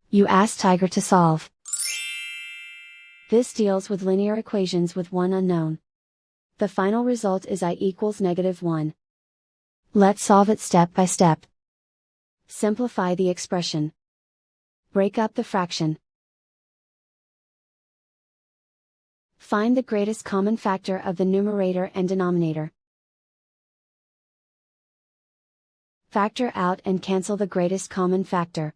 You ask Tiger to solve. This deals with linear equations with one unknown. The final result is I equals -1. Let's solve it step by step. Simplify the expression. Break up the fraction. Find the greatest common factor of the numerator and denominator. Factor out and cancel the greatest common factor.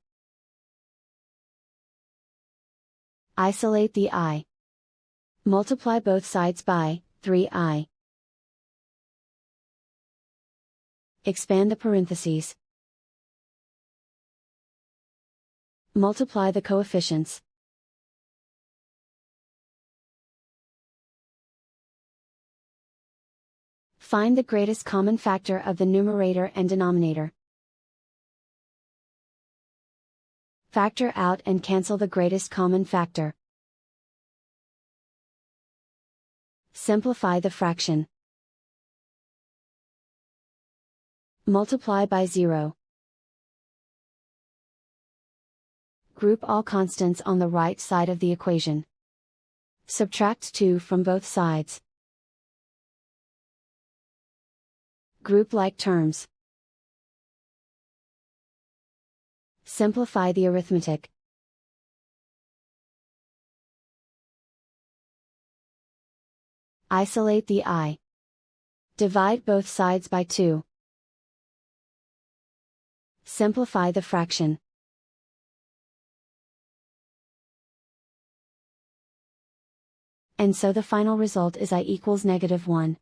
Isolate the I. Multiply both sides by 3i. Expand the parentheses. Multiply the coefficients. Find the greatest common factor of the numerator and denominator. Factor out and cancel the greatest common factor. Simplify the fraction. Multiply by 0. Group all constants on the right side of the equation. Subtract 2 from both sides. Group like terms. Simplify the arithmetic. Isolate the I. Divide both sides by 2. Simplify the fraction. And so the final result is I equals -1.